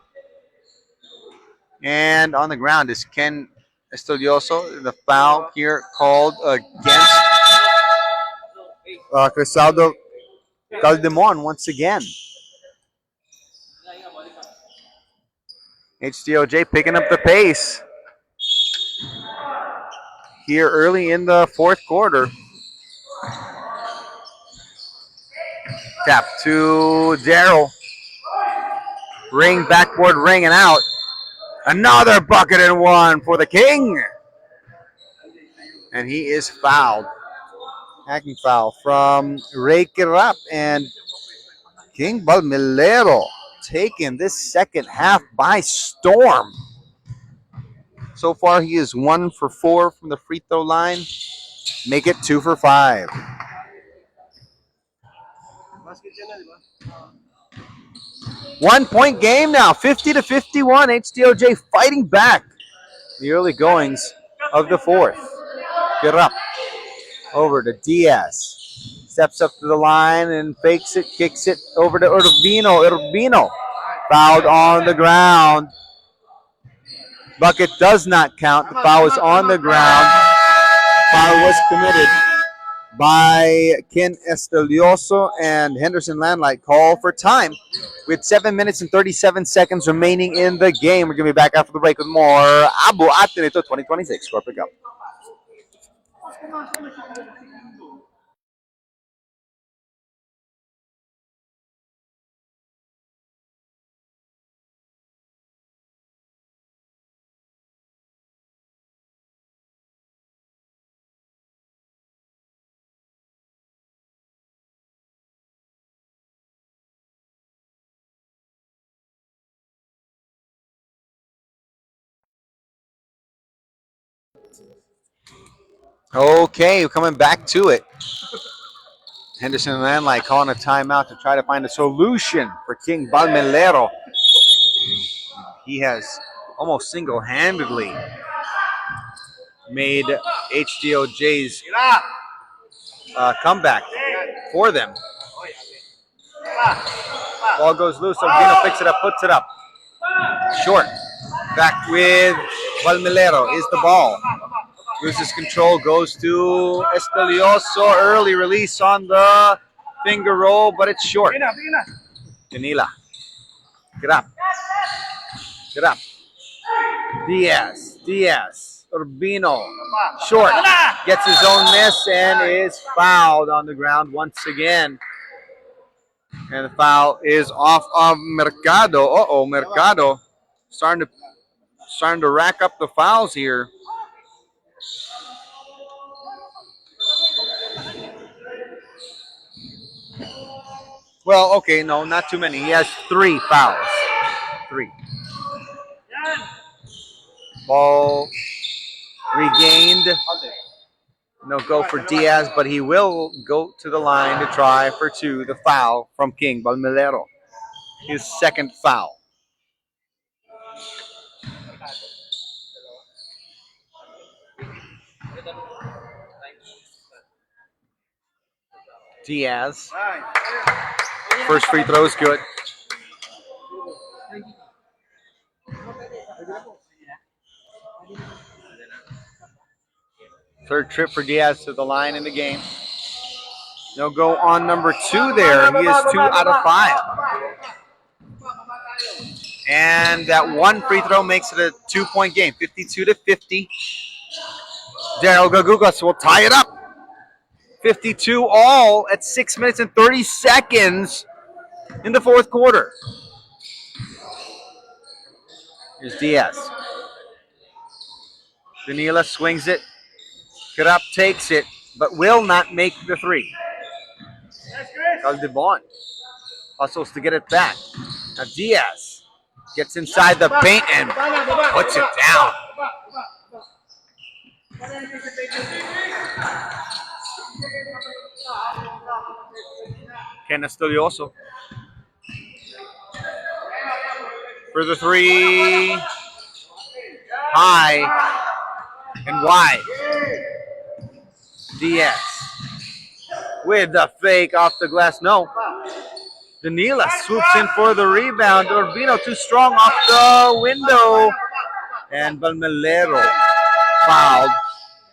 Speaker 1: And on the ground is Ken Estudioso. The foul here called against Crisaldo Caldemon once again. HDOJ picking up the pace here early in the fourth quarter. Tap to Daryl. Ring, backboard ring and out. Another bucket and one for the King. And he is fouled. Hacking foul from Ray Kirap, and King Balmelero taking this second half by storm. So far, he is 1 for 4 from the free throw line. Make it 2 for 5. One-point game now, 50-51. HDOJ fighting back the early goings of the fourth. Get up. Over to Diaz. Steps up to the line and fakes it, kicks it over to Urbino. Urbino fouled on the ground. Bucket does not count. The foul is on the ground. Foul was committed by Ken Estudioso, and Henderson Landlite call for time. With 7 minutes and 37 seconds remaining in the game. We're going to be back after the break with more Abu Atenito 2026 Score Pickup. Okay, we're coming back to it. Henderson and Landlite calling a timeout to try to find a solution for King Balmelero. He has almost single-handedly made HDOJ's comeback for them. Ball goes loose. Urbino picks it up, puts it up. Short. Back with Balmelero is the ball. Loses control, goes to Estudioso. Early release on the finger roll, but it's short. Danila. Get up. Get up. Diaz. Urbino. Short. Gets his own miss and is fouled on the ground once again. And the foul is off of Mercado. Uh-oh, Mercado starting to rack up the fouls here. Well, okay, no, not too many. He has 3 fouls. 3. Ball regained. No go for Diaz, but he will go to the line to try for 2. The foul from King Balmelero. His second foul. Diaz. First free throw is good. Third trip for Diaz to the line in the game. He'll go on number 2 there. He is 2 out of 5. And that one free throw makes it a 2-point game, 52-50. Daryl Gagugas will tie it up. 52 all at 6 minutes and 30 seconds. in the fourth quarter. Here's Diaz. Danila swings it. Krap takes it, but will not make the three. Caldebon hustles to get it back. Now Diaz gets inside the paint and puts it down. Ken Estudioso for the three. High and wide. Diaz with the fake off the glass. No. Danila swoops in for the rebound. Urbino too strong off the window. And Balmelero fouled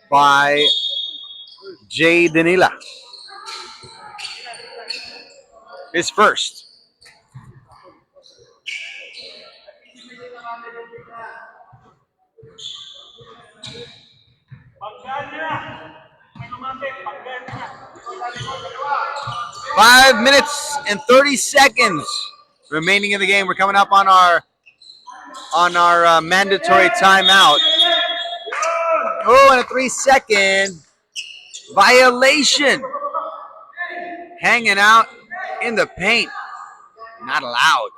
Speaker 1: by Jay Danila. His first. Five minutes and 30 seconds remaining in the game. We're coming up on our mandatory timeout. Oh, and a 3-second violation. Hanging out in the paint. Not allowed.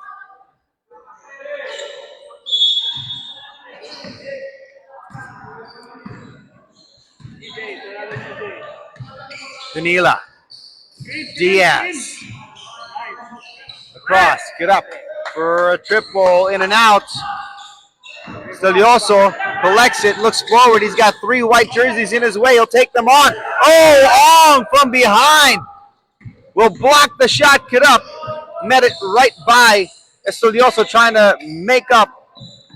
Speaker 1: Danila. Diaz. Across. Get up for a triple. In and out. Stelioso collects it. Looks forward. He's got three white jerseys in his way. He'll take them on. Oh, Ong from behind. Will block the shot. Get up. Met it right by Estudioso, trying to make up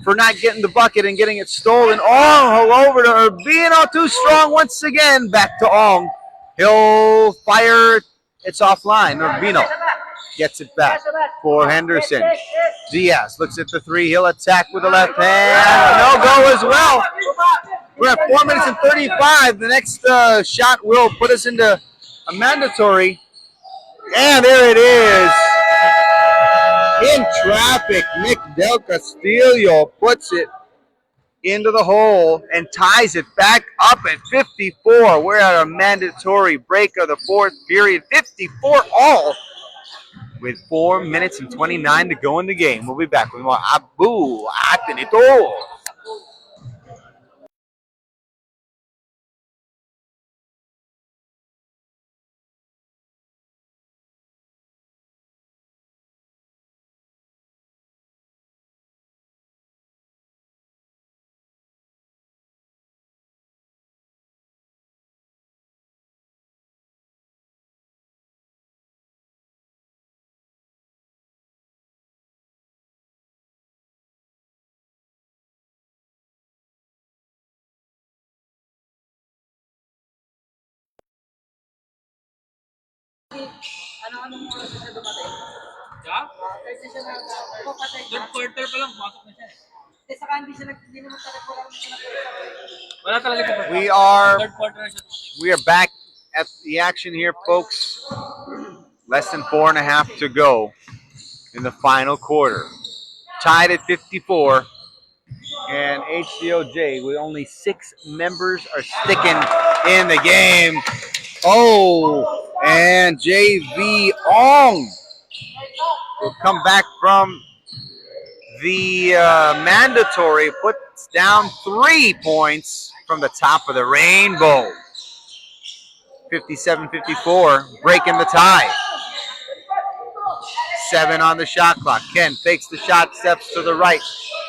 Speaker 1: for not getting the bucket and getting it stolen. Ong over to Urbino. Too strong once again. Back to Ong. He'll fire. It's offline. Urbino gets it back for Henderson. Diaz looks at the three. He'll attack with the left hand. No go as well. We're at 4 minutes and 35. The next shot will put us into a mandatory. And there it is. In traffic, Nick Del Castillo puts it into the hole and ties it back up at 54. We're at a mandatory break of the fourth period. 54 all with 4 minutes and 29 to go in the game. We'll be back with more Abu Atenito.
Speaker 2: Ano-anong oras siya dumating? Yeah? Kasi siya na, patay siya. Third quarter pa lang, pumasok na siya. Kasi saka hindi naman talaga wala talaga pa.
Speaker 1: Third quarter na siya dumating. We are back at the action here, folks. Less than 4.5 to go in the final quarter. Tied at 54. And HDOJ, with only 6 members, are sticking in the game. Oh, and JV Ong will come back from the mandatory, puts down 3 points from the top of the rainbow. 57-54, breaking the tie. 7 on the shot clock. Ken fakes the shot, steps to the right,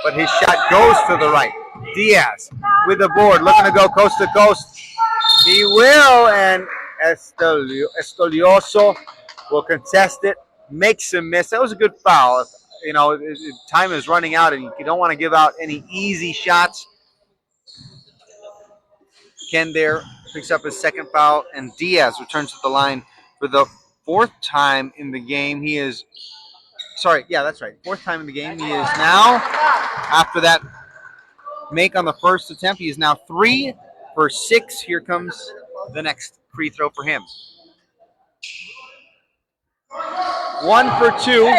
Speaker 1: but his shot goes to the right. Diaz with the board, looking to go coast to coast. He will, and Estudioso will contest it, makes him miss. That was a good foul. You know, time is running out, and you don't want to give out any easy shots. Ken there picks up his second foul, and Diaz returns to the line for the 4th time in the game. He is, sorry, yeah, that's right. 4th time in the game. He is now, after that make on the first attempt, he is now 3 for 6. Here comes the next free throw for him. 1 for 2.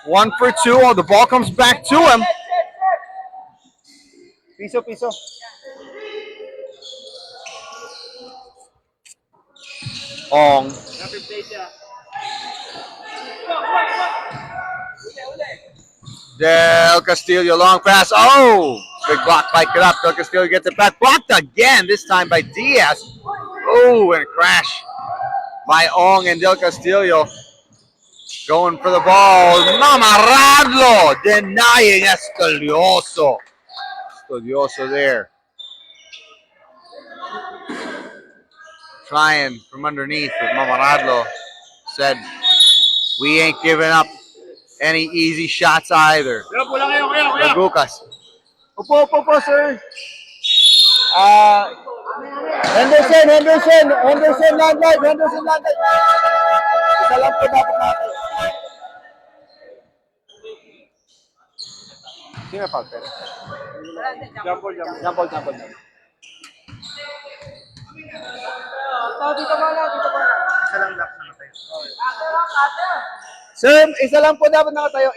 Speaker 1: 1 for 2. Oh, the ball comes back to him. Piso, piso. Ong. Del Castillo, long pass. Oh, big block by Carap. Del Castillo gets it back. Blocked again, this time by Diaz. Oh, and a crash by Ong and Del Castillo. Going for the ball. Mamarradlo denying Estudioso. Estudioso there. Trying from underneath, but Mamarradlo said, we ain't giving up any easy shots either. Ragucas. Opo, sir. Henderson, Landlite. Isa lang po dapat natin. Sino pa? Jumble. Dito ba? Isa lang dapat nakatayo. Sir, isa lang po dapat nakatayo.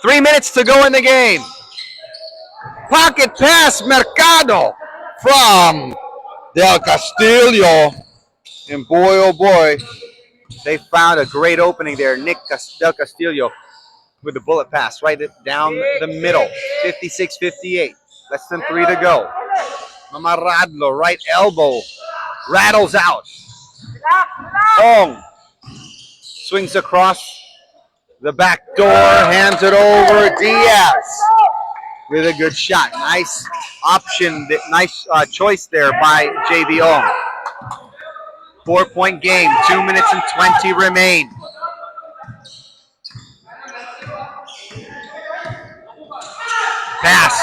Speaker 1: 3 minutes to go in the game. Pocket pass, Mercado from Del Castillo. And boy, oh boy, they found a great opening there. Del Castillo with the bullet pass right down the middle. 56-58. Less than 3 to go. Mamarradlo, right elbow, rattles out. Ong swings across the back door, hands it over. Diaz with a good shot. Nice option, nice choice there by JB Ong. 4-point game, 2 minutes and 20 remain. Pass.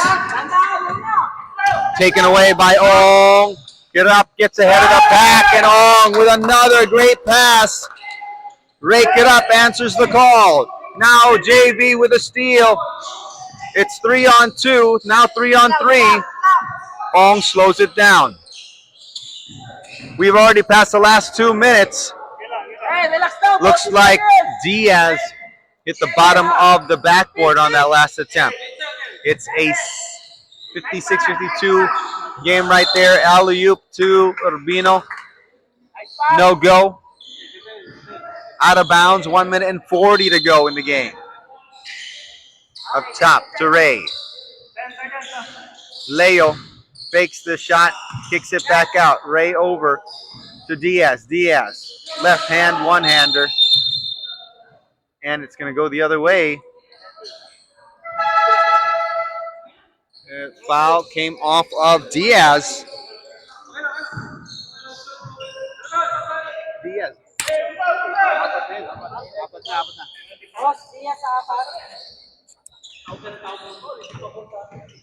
Speaker 1: Taken away by Ong. Get up, gets ahead of the pack, and Ong with another great pass. Rake it up, answers the call. Now JV with a steal. It's 3-on-2, now 3-on-3. Ong slows it down. We've already passed the last 2 minutes. Looks like Diaz hit the bottom of the backboard on that last attempt. It's a 56-52 game right there. Alley-oop to Urbino. No go. Out of bounds. 1 minute and 40 to go in the game. Up top to Ray. Leo fakes the shot, kicks it back out. Ray over to Diaz. Left hand, one-hander. And it's going to go the other way. Foul came off of Diaz.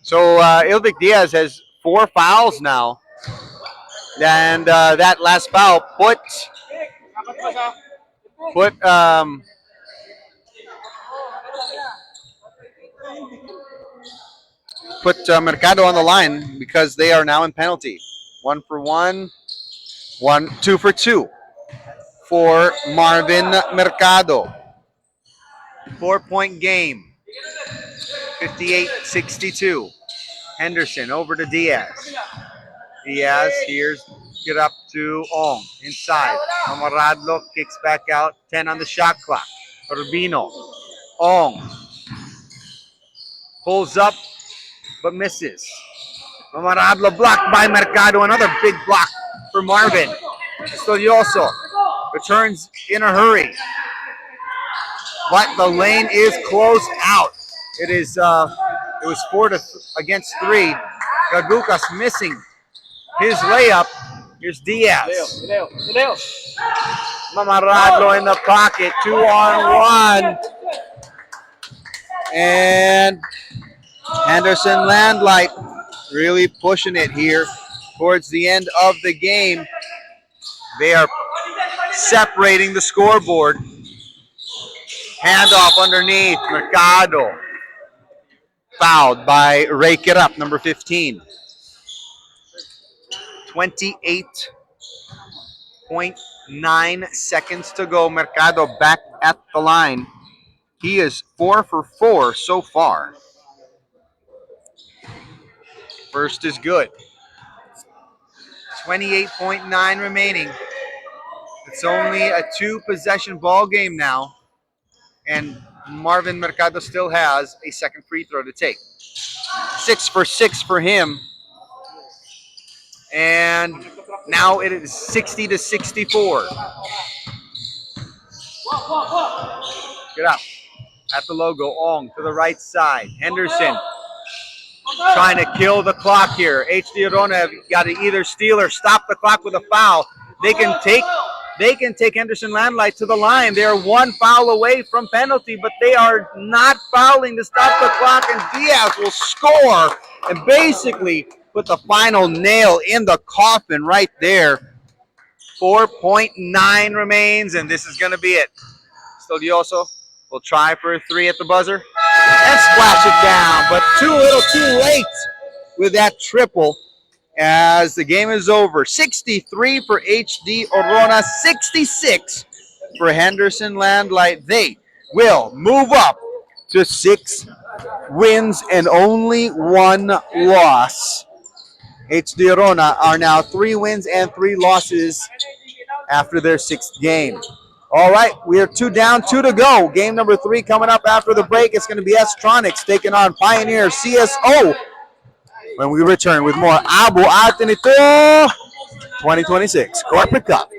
Speaker 1: So Ilvic Diaz has 4 fouls now. And that last foul put Mercado on the line because they are now in penalty. 1 for 1, 2 for 2 for Marvin Mercado. 4-point game. 58-62. Henderson over to Diaz. Here's get up to Ong. Inside. Mamarradlo kicks back out. 10 on the shot clock. Urbino. Ong. Pulls up, but misses. Mamarradlo blocked by Mercado. Another big block for Marvin. Estudioso returns in a hurry. But the lane is closed out. It was 4 against 3. Gagucas missing his layup. Here's Diaz. Mamarradlo in the pocket. 2-on-1. And Henderson Landlite really pushing it here towards the end of the game. They are separating the scoreboard. Handoff underneath. Mercado. Fouled by Rake It Up, number 15. 28-point 9 seconds to go. Mercado back at the line. He is 4 for 4 so far. First is good. 28.9 remaining. It's only a 2-possession ball game now. And Marvin Mercado still has a second free throw to take. 6 for 6 for him. And now it is 60 to 64. Get up. At the logo, Ong to the right side. Henderson trying to kill the clock here. HD Orona have got to either steal or stop the clock with a foul. They can take Henderson Landlite to the line. They are 1 foul away from penalty, but they are not fouling to stop the clock, and Diaz will score and basically put the final nail in the coffin right there. 4.9 remains, and this is going to be it. Studioso will try for a 3 at the buzzer and splash it down, but too late with that triple as the game is over. 63 for HD Orona, 66 for Henderson Landlite. They will move up to 6 wins and only 1 loss. HD Orona are now 3 wins and 3 losses after their 6th game. All right, we are 2 down, 2 to go. Game number 3 coming up after the break. It's going to be S-Tronics taking on Pioneer CSO when we return with more Abu Atin ito 2026 Corporate Cup.